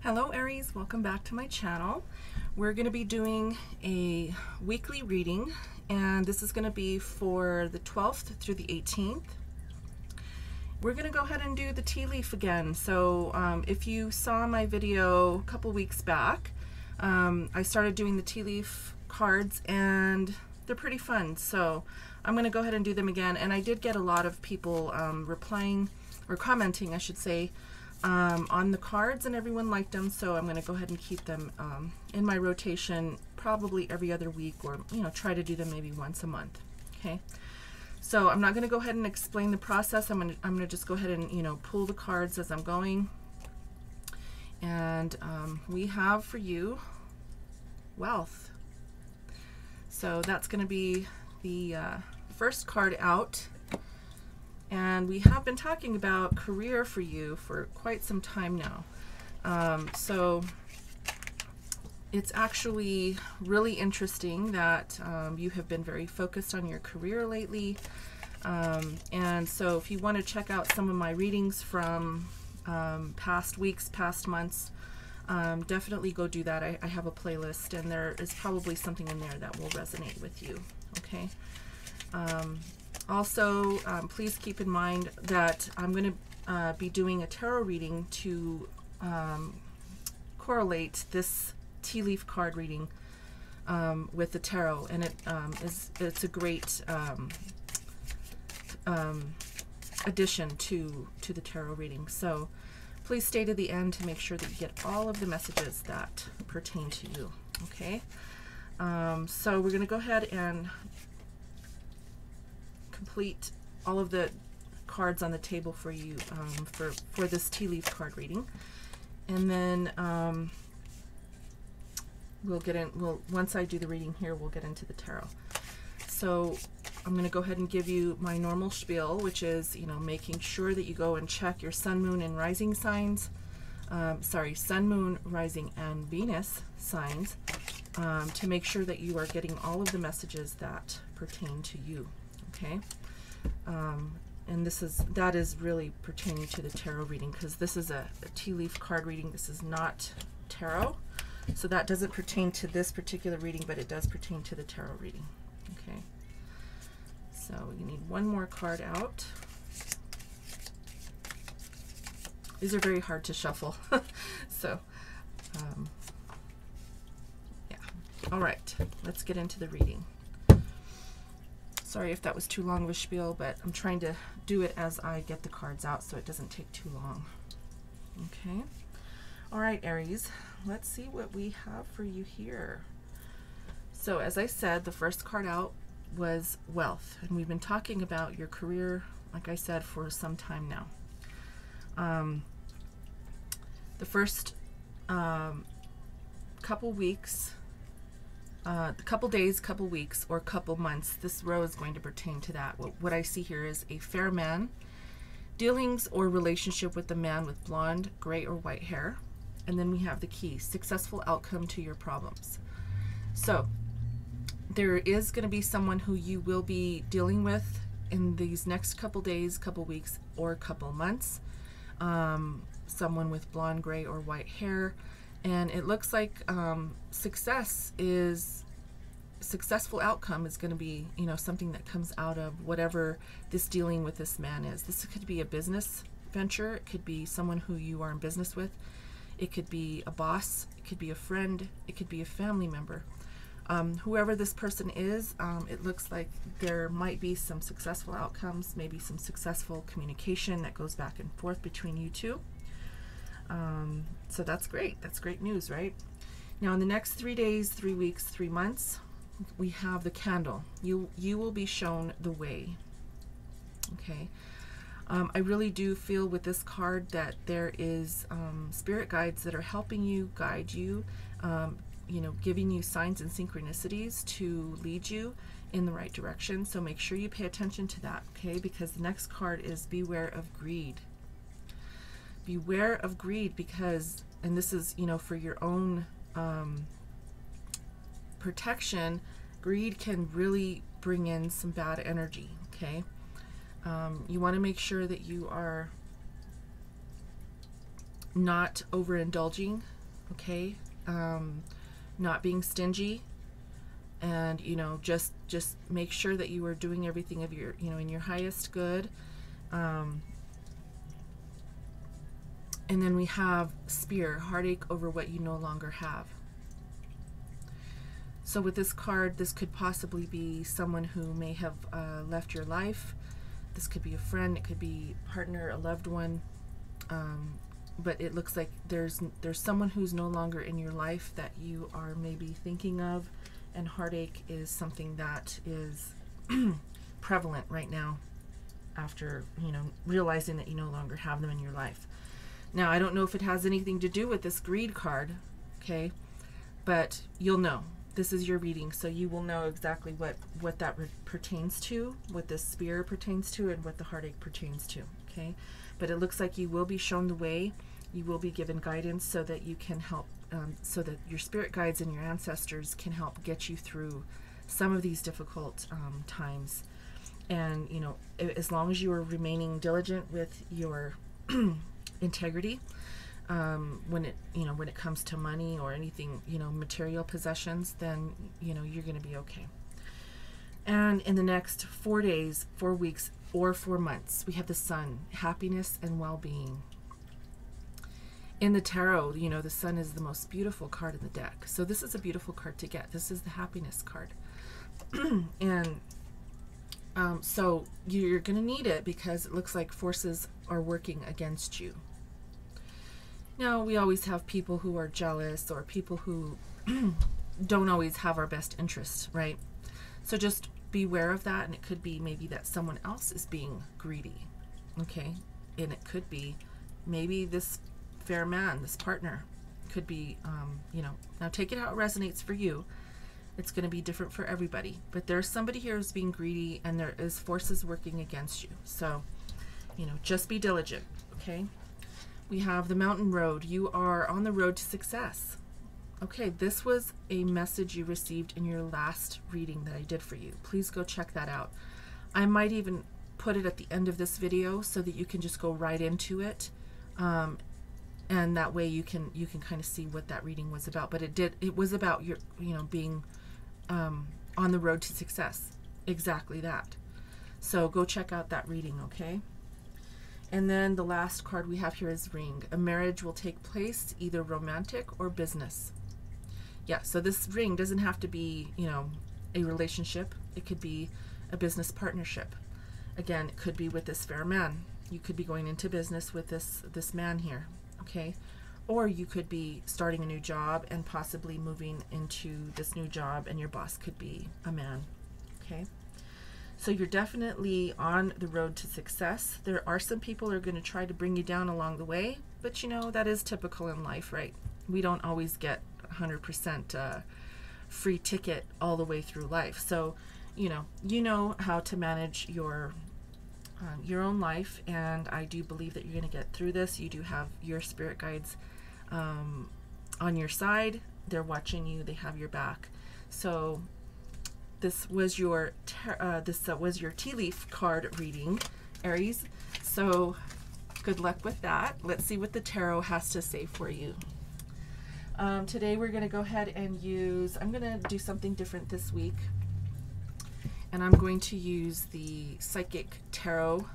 Hello Aries, welcome back to my channel. We're going to be doing a weekly reading, and this is going to be for the 12th through the 18th. We're going to go ahead and do the tea leaf again. So if you saw my video a couple weeks back, I started doing the tea leaf cards and they're pretty fun. So I'm going to go ahead and do them again. And I did get a lot of people replying or commenting, I should say, on the cards, and everyone liked them, so I'm going to go ahead and keep them in my rotation probably every other week, or try to do them maybe once a month. Okay, so I'm not going to go ahead and explain the process. I'm going to just go ahead and pull the cards as I'm going. And we have for you wealth. So that's going to be the first card out. And we have been talking about career for you for quite some time now. So it's actually really interesting that you have been very focused on your career lately. And so if you want to check out some of my readings from past weeks, past months, definitely go do that. I have a playlist, and there is probably something in there that will resonate with you. Okay. Also, please keep in mind that I'm going to be doing a tarot reading to correlate this tea leaf card reading with the tarot, and it's a great addition to the tarot reading. So please stay to the end to make sure that you get all of the messages that pertain to you. Okay, so we're going to go ahead and complete all of the cards on the table for you for this tea leaf card reading, and then once I do the reading here, we'll get into the tarot. So I'm going to go ahead and give you my normal spiel, which is making sure that you go and check your sun, moon, and rising signs. Sun, moon, rising, and Venus signs, to make sure that you are getting all of the messages that pertain to you. Okay, and that is really pertaining to the tarot reading, because this is a tea leaf card reading. This is not tarot, so that doesn't pertain to this particular reading, but it does pertain to the tarot reading. Okay, so you need one more card out. These are very hard to shuffle. So yeah, all right, let's get into the reading. Sorry if that was too long of a spiel, but I'm trying to do it as I get the cards out so it doesn't take too long. Okay. All right, Aries, let's see what we have for you here. So as I said, the first card out was wealth, and we've been talking about your career, like I said, for some time now. The first couple weeks, couple days, couple weeks, or couple months, this row is going to pertain to that. What I see here is a fair man, dealings or relationship with a man with blonde, gray, or white hair. And then we have the key, successful outcome to your problems. So there is going to be someone who you will be dealing with in these next couple days, couple weeks, or couple months. Someone with blonde, gray, or white hair. And it looks like successful outcome is going to be, something that comes out of whatever this dealing with this man is. This could be a business venture. It could be someone who you are in business with. It could be a boss. It could be a friend. It could be a family member. Whoever this person is, it looks like there might be some successful outcomes, maybe some successful communication that goes back and forth between you two. So that's great. That's great news, right? Now, in the next 3 days, 3 weeks, 3 months, we have the candle. You will be shown the way. Okay. I really do feel with this card that there is spirit guides that are helping you, guide you, giving you signs and synchronicities to lead you in the right direction. So make sure you pay attention to that, okay? Because the next card is beware of greed. Beware of greed, because, and this is, for your own protection, greed can really bring in some bad energy, okay? You want to make sure that you are not overindulging okay? Not being stingy, and you know, just make sure that you are doing everything of your, you know, in your highest good. And then we have Spear, heartache over what you no longer have. So with this card, this could possibly be someone who may have left your life. This could be a friend, it could be a partner, a loved one. But it looks like there's someone who's no longer in your life that you are maybe thinking of, and heartache is something that is prevalent right now after, you know, realizing that you no longer have them in your life. Now, I don't know if it has anything to do with this greed card, okay, but you'll know. This is your reading, so you will know exactly what that pertains to, what this Spear pertains to, and what the heartache pertains to, okay? But it looks like you will be shown the way. You will be given guidance so that you can help, so that your spirit guides and your ancestors can help get you through some of these difficult times. And, you know, as long as you are remaining diligent with your integrity, when it comes to money or anything, you know, material possessions, then, you know, you're going to be okay. And in the next 4 days, 4 weeks, or 4 months, we have the Sun, happiness and well-being. In the tarot, you know, the Sun is the most beautiful card in the deck. So this is a beautiful card to get. This is the happiness card. And so you're going to need it because it looks like forces are working against you. Now, we always have people who are jealous, or people who don't always have our best interests, right? So just beware of that, and it could be maybe that someone else is being greedy, okay? And it could be maybe this fair man, this partner, could be, you know, now take it how it resonates for you. It's going to be different for everybody, but there's somebody here who's being greedy, and there is forces working against you. So, you know, just be diligent, okay? We have the Mountain Road. You are on the road to success. Okay, this was a message you received in your last reading that I did for you. Please go check that out. I might even put it at the end of this video so that you can just go right into it, and that way you can kind of see what that reading was about. But it was about your, you know, being on the road to success. Exactly that. So go check out that reading, okay? And then the last card we have here is Ring. A marriage will take place, either romantic or business. Yeah, so this ring doesn't have to be, you know, a relationship. It could be a business partnership. Again, it could be with this fair man. You could be going into business with this man here, okay? Or you could be starting a new job and possibly moving into this new job, and your boss could be a man, okay? So you're definitely on the road to success. There are some people who are going to try to bring you down along the way, but you know, that is typical in life, right? We don't always get 100% free ticket all the way through life. So, you know how to manage your own life, and I do believe that you're going to get through this. You do have your spirit guides on your side. They're watching you. They have your back. So this was your tea leaf card reading, Aries. So good luck with that. Let's see what the tarot has to say for you. Today we're going to go ahead and I'm going to do something different this week, and I'm going to use the Psychic Tarot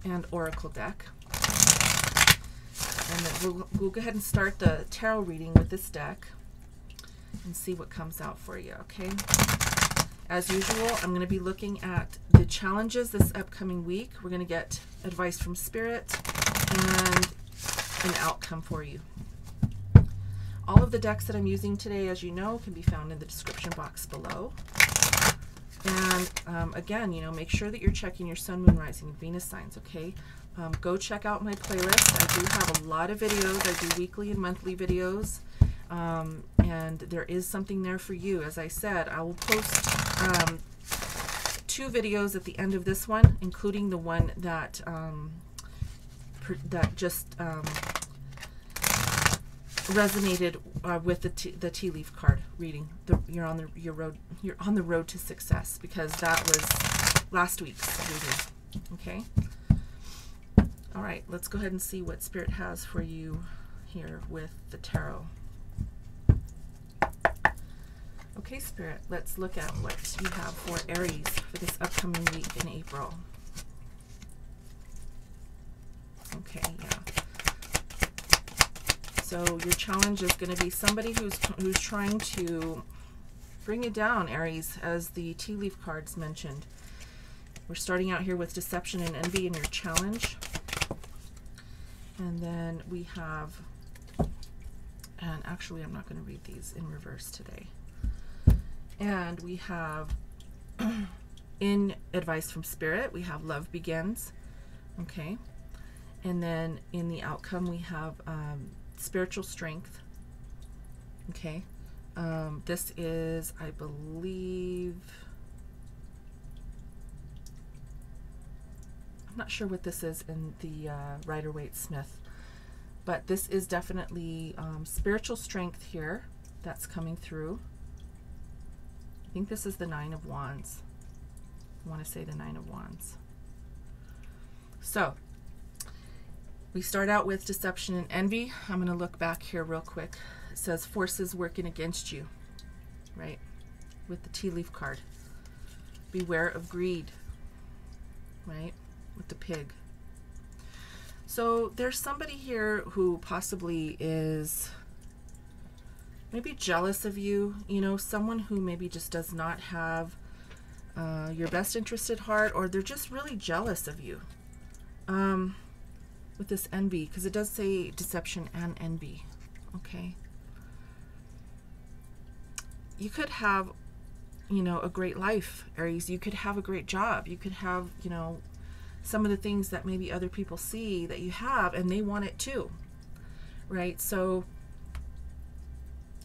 and Oracle deck. And then we'll go ahead and start the tarot reading with this deck and see what comes out for you, okay? As usual, I'm going to be looking at the challenges this upcoming week. We're going to get advice from Spirit and an outcome for you. All of the decks that I'm using today, as you know, can be found in the description box below. And again, you know, make sure that you're checking your Sun, Moon, Rising, and Venus signs, okay? Go check out my playlist. I do have a lot of videos. I do weekly and monthly videos. And there is something there for you. As I said, I will post 2 videos at the end of this one, including the one that just resonated with the tea leaf card reading. You're on the road to success, because that was last week's reading. Okay. All right. Let's go ahead and see what Spirit has for you here with the tarot. Okay, Spirit, let's look at what you have for Aries for this upcoming week in April. Okay, yeah. So your challenge is going to be somebody who's trying to bring you down, Aries, as the tea leaf cards mentioned. We're starting out here with deception and envy in your challenge. And then we have, and actually I'm not going to read these in reverse today. And we have, in advice from Spirit, we have love begins. Okay. And then in the outcome, we have spiritual strength. Okay. This is, I believe, I'm not sure what this is in the Rider-Waite-Smith, but this is definitely spiritual strength here that's coming through. I think this is the Nine of Wands. I want to say the Nine of Wands. So we start out with deception and envy. I'm going to look back here real quick. It says forces working against you, right? With the tea leaf card. Beware of greed, right? With the pig. So there's somebody here who possibly is maybe jealous of you, you know, someone who maybe just does not have your best interest at heart, or they're just really jealous of you. With this envy, because it does say deception and envy. Okay. You could have, you know, a great life, Aries. You could have a great job. You could have, you know, some of the things that maybe other people see that you have, and they want it too, right? So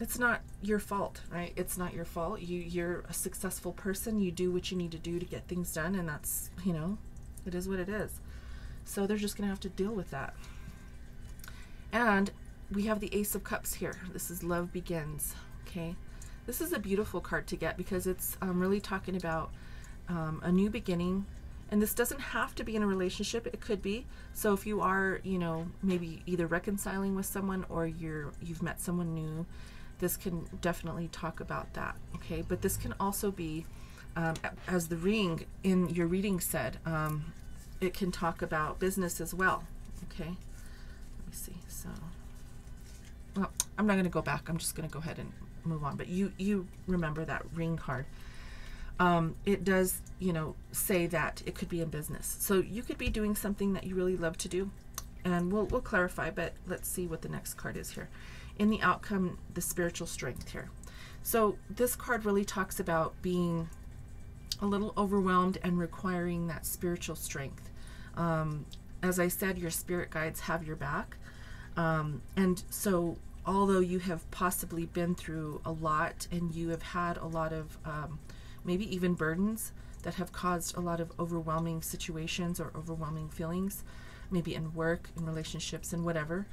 it's not your fault, right? It's not your fault. You're a successful person. You do what you need to do to get things done, and that's, you know, it is what it is. So they're just going to have to deal with that. And we have the Ace of Cups here. This is love begins. Okay. This is a beautiful card to get because it's really talking about a new beginning. And this doesn't have to be in a relationship. It could be. So if you are, you know, maybe either reconciling with someone or you've met someone new, this can definitely talk about that. Okay. But this can also be, as the ring in your reading said, it can talk about business as well. Okay. Let me see. So, well, I'm not going to go back. I'm just going to go ahead and move on. But you remember that ring card. It does, you know, say that it could be in business. So you could be doing something that you really love to do. And we'll clarify, but let's see what the next card is here. In the outcome, the spiritual strength here. So this card really talks about being a little overwhelmed and requiring that spiritual strength. As I said, your spirit guides have your back. And so although you have possibly been through a lot and you have had a lot of maybe even burdens that have caused a lot of overwhelming situations or overwhelming feelings, maybe in work, in relationships, and whatever,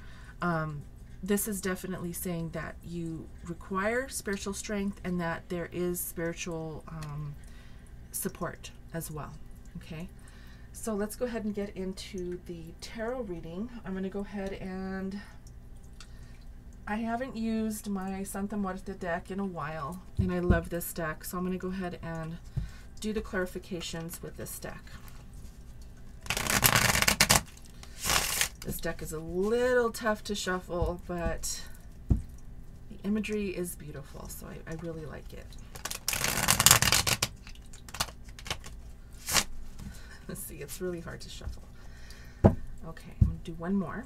this is definitely saying that you require spiritual strength and that there is spiritual support as well. Okay, so let's go ahead and get into the tarot reading. I'm going to go ahead and I haven't used my Santa Muerte deck in a while, and I love this deck, so I'm going to go ahead and do the clarifications with this deck. This deck is a little tough to shuffle, but the imagery is beautiful, so I really like it. Let's see, it's really hard to shuffle. Okay, I'm going to do one more.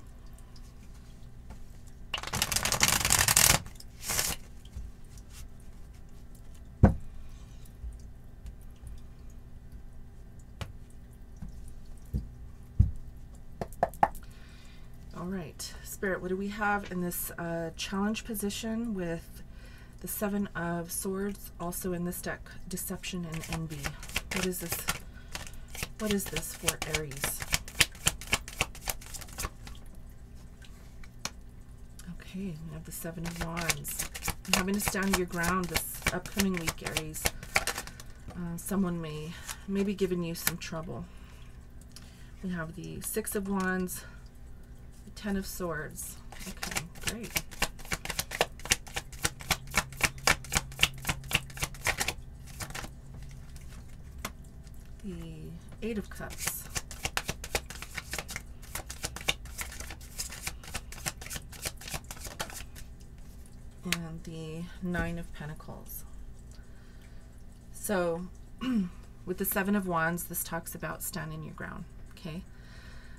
All right, Spirit, what do we have in this challenge position with the Seven of Swords, also in this deck, deception and envy? What is this? What is this for Aries? Okay, we have the Seven of Wands. You're having to stand your ground this upcoming week, Aries. Someone may be giving you some trouble. We have the Six of Wands, the Ten of Swords. Okay, great. the Eight of Cups. And the Nine of Pentacles. So with the Seven of Wands, this talks about standing your ground, okay?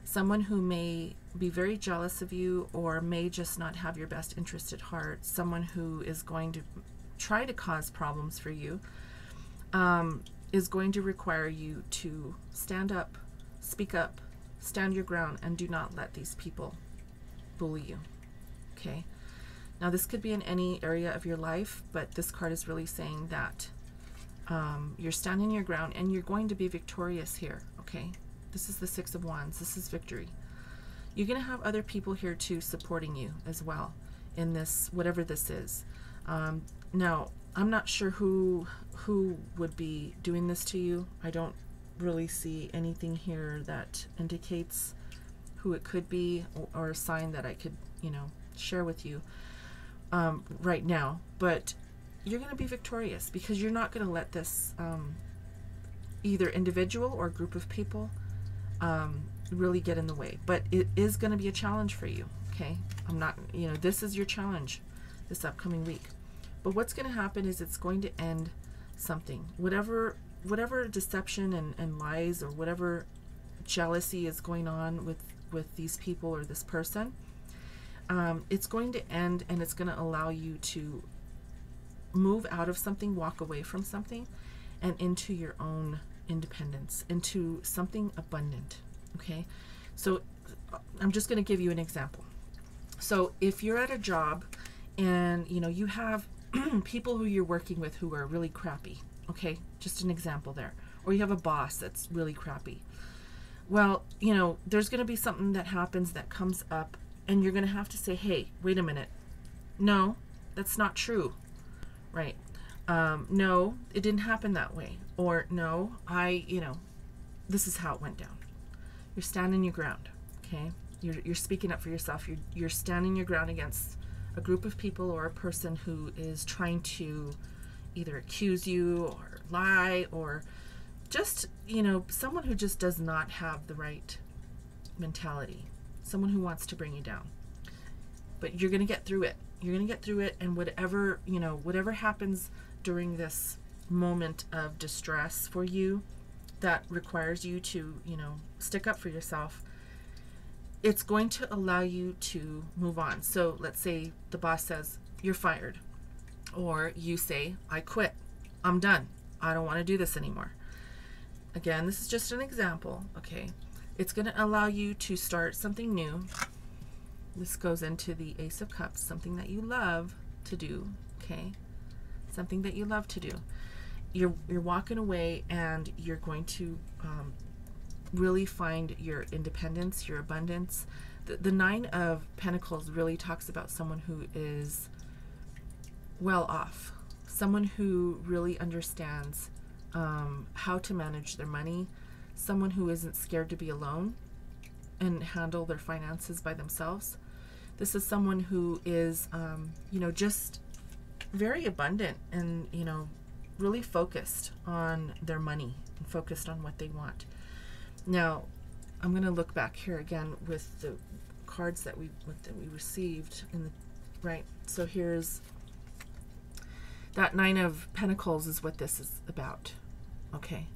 Someone who may be very jealous of you or may just not have your best interest at heart, someone who is going to try to cause problems for you, is going to require you to stand up, speak up, stand your ground, and do not let these people bully you, okay? Now this could be in any area of your life, but this card is really saying that you're standing your ground and you're going to be victorious here, okay? This is the Six of Wands. This is victory. You're going to have other people here too supporting you as well in this, whatever this is. Now, I'm not sure who would be doing this to you. I don't really see anything here that indicates who it could be or a sign that I could, you know, share with you right now. But you're going to be victorious because you're not going to let this either individual or group of people really get in the way. But it is going to be a challenge for you, okay? I'm not, you know, this is your challenge this upcoming week. But what's going to happen is it's going to end something. Whatever deception and lies or whatever jealousy is going on with these people or this person, it's going to end, and it's going to allow you to move out of something, walk away from something, and into your own independence, into something abundant, okay? So I'm just going to give you an example. So if you're at a job and, you know, you have people who you're working with who are really crappy, okay? Just an example there. Or you have a boss that's really crappy. Well, you know, there's going to be something that happens that comes up, and you're going to have to say, hey, wait a minute. No, that's not true. Right. No, it didn't happen that way. Or no, you know, this is how it went down. You're standing your ground, okay? You're speaking up for yourself. You're standing your ground against a group of people or a person who is trying to either accuse you or lie, or just, you know, someone who just does not have the right mentality, someone who wants to bring you down. But you're going to get through it. You're going to get through it, and whatever, you know, whatever happens during this moment of distress for you that requires you to, you know, stick up for yourself, it's going to allow you to move on. So let's say the boss says, you're fired. Or you say, I quit. I'm done. I don't want to do this anymore. Again, this is just an example, okay? It's going to allow you to start something new. This goes into the Ace of Cups, something that you love to do, okay? Something that you love to do. You're walking away, and you're going to really find your independence, your abundance. The Nine of Pentacles really talks about someone who is well off, someone who really understands how to manage their money, someone who isn't scared to be alone and handle their finances by themselves. This is someone who is, you know, just very abundant and, you know, really focused on their money and focused on what they want. Now, I'm going to look back here again with the cards that we received in the right. So here's that Nine of Pentacles is what this is about. Okay.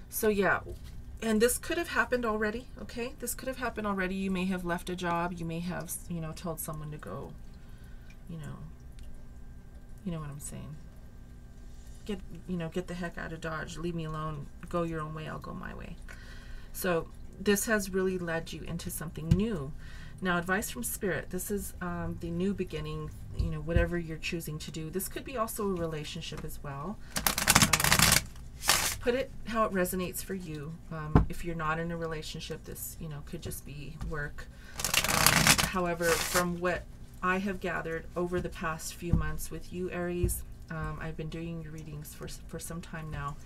So yeah, and this could have happened already. Okay, this could have happened already. You may have left a job. You may have, you know, told someone to go. You know what I'm saying. Get the heck out of Dodge. Leave me alone. Go your own way. I'll go my way. So this has really led you into something new. Now, advice from Spirit. This is the new beginning. You know, whatever you're choosing to do. This could be also a relationship as well. Put it how it resonates for you. If you're not in a relationship, this, you know, could just be work. However, from what I have gathered over the past few months with you, Aries, I've been doing your readings for some time now,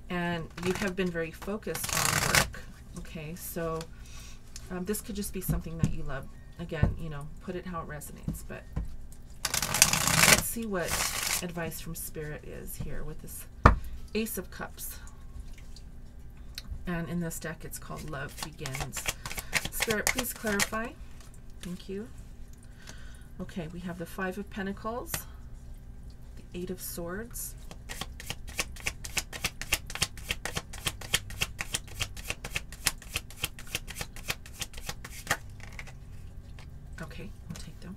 and you have been very focused on work. Okay, so this could just be something that you love. Again, you know, put it how it resonates. But let's see what advice from Spirit is here with this Ace of Cups. And in this deck, it's called Love Begins. Spirit, please clarify. Thank you. Okay, we have the Five of Pentacles, the Eight of Swords, okay, I'll take them,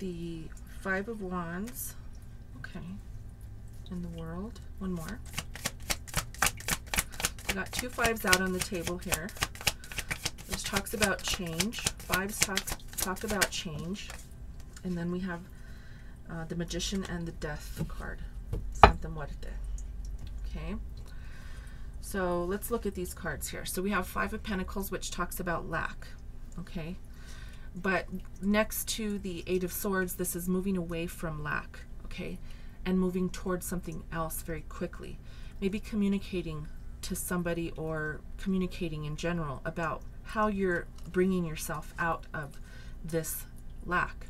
the Five of Wands, okay, in the World, one more. We got two fives out on the table here, which talks about change. Fives talk about change. And then we have the Magician and the Death card. Santa Muerte. Okay. So let's look at these cards here. So we have Five of Pentacles, which talks about lack. Okay. But next to the Eight of Swords, this is moving away from lack. Okay. And moving towards something else very quickly. Maybe communicating to somebody or communicating in general about how you're bringing yourself out of this lack.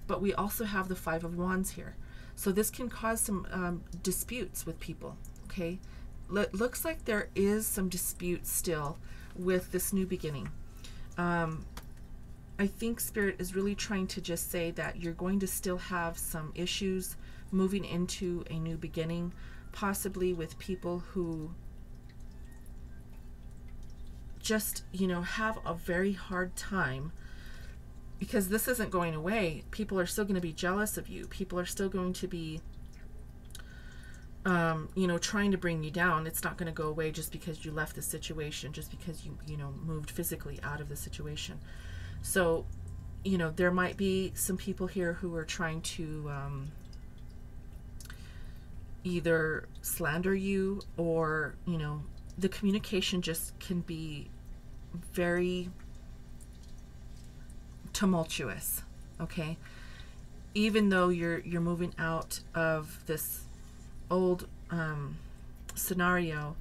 But we also have the Five of Wands here. So this can cause some disputes with people, okay? Looks like there is some dispute still with this new beginning. I think Spirit is really trying to just say that you're going to still have some issues moving into a new beginning, possibly with people who just, you know, have a very hard time, because this isn't going away. People are still going to be jealous of you. People are still going to be, you know, trying to bring you down. It's not going to go away just because you left the situation, just because you know, moved physically out of the situation. So, you know, there might be some people here who are trying to either slander you, or, you know, the communication just can be very tumultuous, okay? Even though you're moving out of this old scenario,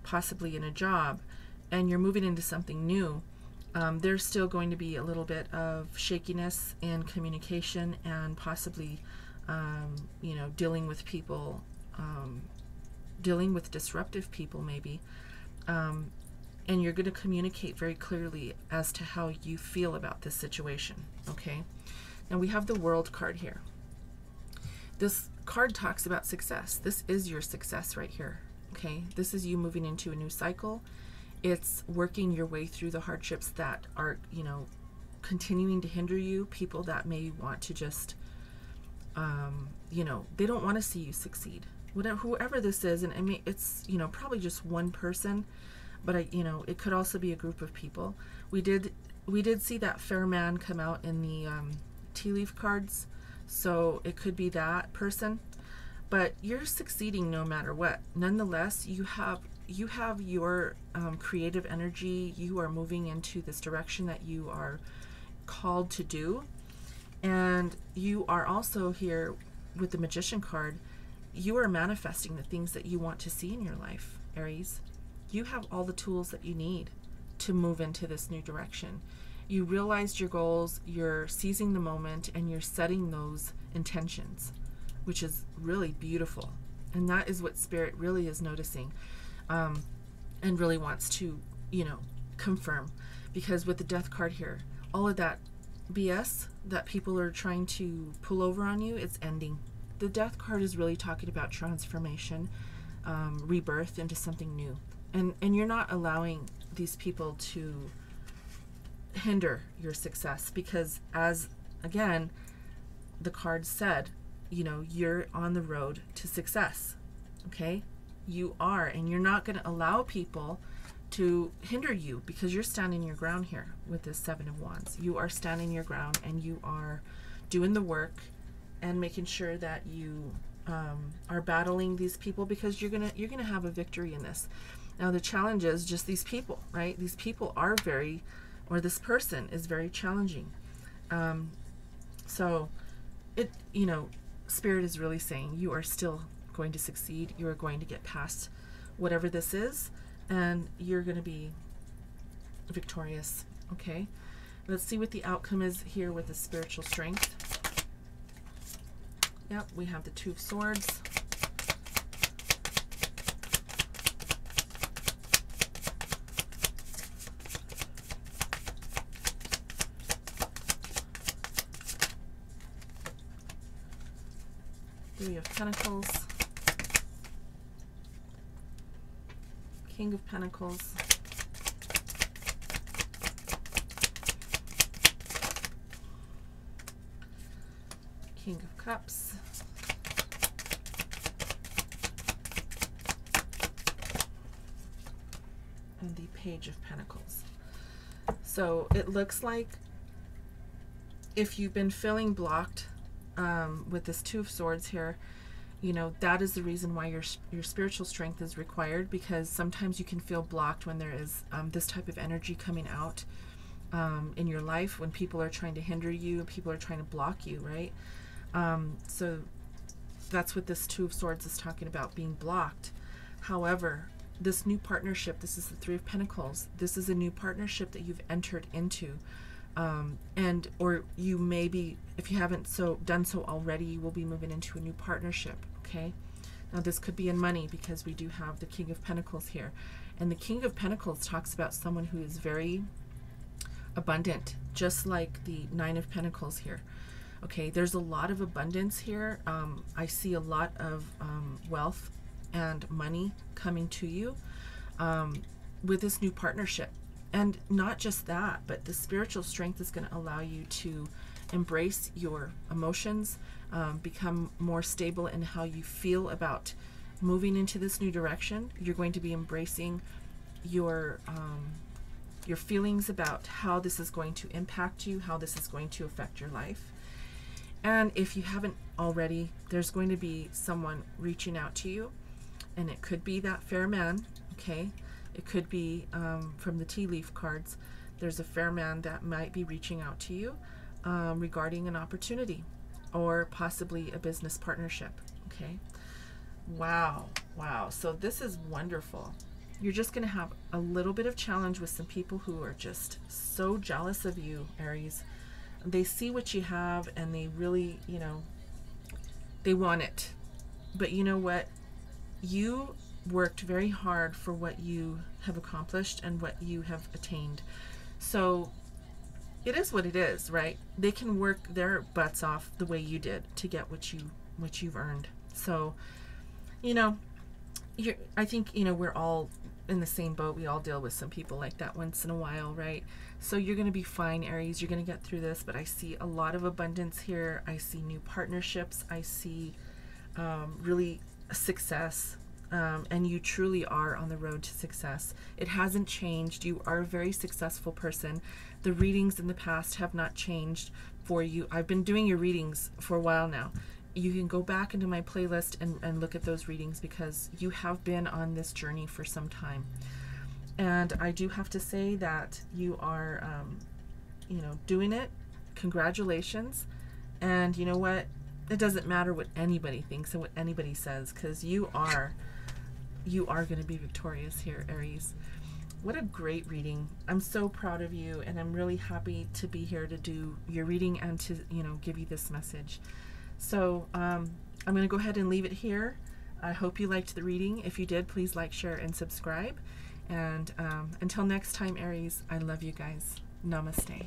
possibly in a job, and you're moving into something new, there's still going to be a little bit of shakiness in communication, and possibly you know, dealing with people, dealing with disruptive people maybe, and you're going to communicate very clearly as to how you feel about this situation, okay? Now we have the World card here. This card talks about success. This is your success right here, okay? This is you moving into a new cycle. It's working your way through the hardships that are, you know, continuing to hinder you, people that may want to just, you know, they don't want to see you succeed. Whoever this is, and I mean, it's, you know, probably just one person, but you know, it could also be a group of people. We did see that fair man come out in the tea leaf cards, so it could be that person. But you're succeeding no matter what. Nonetheless, you have your creative energy. You are moving into this direction that you are called to do, and you are also here with the Magician card. You are manifesting the things that you want to see in your life, Aries. You have all the tools that you need to move into this new direction. You realized your goals, you're seizing the moment, and you're setting those intentions, which is really beautiful. And that is what Spirit really is noticing, and really wants to, you know, confirm. Because with the Death card here, all of that BS that people are trying to pull over on you, it's ending. The Death card is really talking about transformation, rebirth into something new. And you're not allowing these people to hinder your success, because, as again the card said, you know, you're on the road to success, okay? You are, and you're not going to allow people to hinder you, because you're standing your ground here with this Seven of Wands. You are standing your ground, and you are doing the work and making sure that you are battling these people, because you're gonna have a victory in this. Now the challenge is just these people, right? These people are very, or this person is very challenging. So it, you know, Spirit is really saying you are still going to succeed. You are going to get past whatever this is, and you're going to be victorious, okay? Let's see what the outcome is here with the spiritual strength. Yep, we have the Two of Swords. Three of Pentacles, King of Pentacles, King of Cups, and the Page of Pentacles. So it looks like if you've been feeling blocked with this Two of Swords here, you know, that is the reason why your spiritual strength is required, because sometimes you can feel blocked when there is this type of energy coming out in your life, when people are trying to hinder you, people are trying to block you, right? So that's what this Two of Swords is talking about, being blocked. However, this new partnership, this is the Three of Pentacles, this is a new partnership that you've entered into. Or you may be, if you haven't done so already, you will be moving into a new partnership, okay? Now this could be in money, because we do have the King of Pentacles here. And the King of Pentacles talks about someone who is very abundant, just like the Nine of Pentacles here. Okay, there's a lot of abundance here. I see a lot of wealth and money coming to you with this new partnership. And not just that, but the spiritual strength is going to allow you to embrace your emotions, become more stable in how you feel about moving into this new direction. You're going to be embracing your feelings about how this is going to impact you, how this is going to affect your life. And if you haven't already, there's going to be someone reaching out to you, and it could be that fair man, okay? It could be from the tea leaf cards. There's a fair man that might be reaching out to you regarding an opportunity or possibly a business partnership. Okay. Wow. Wow. So this is wonderful. You're just going to have a little bit of challenge with some people who are just so jealous of you, Aries. They see what you have and they really, you know, they want it. But you know what? You worked very hard for what you have accomplished and what you have attained. So it is what it is, right? They can work their butts off the way you did to get what you've earned. So, you know, I think, you know, we're all in the same boat. We all deal with some people like that once in a while, right? So you're going to be fine, Aries. You're going to get through this. But I see a lot of abundance here. I see new partnerships. I see really success. And you truly are on the road to success. It hasn't changed. You are a very successful person. The readings in the past have not changed for you. I've been doing your readings for a while now. You can go back into my playlist and look at those readings, because you have been on this journey for some time. And I do have to say that you are, you know, doing it. Congratulations. And you know what? It doesn't matter what anybody thinks and what anybody says, because you are going to be victorious here, Aries. What a great reading. I'm so proud of you, and I'm really happy to be here to do your reading and to, you know, give you this message. So I'm going to go ahead and leave it here. I hope you liked the reading. If you did, please like, share, and subscribe. And until next time, Aries, I love you guys. Namaste.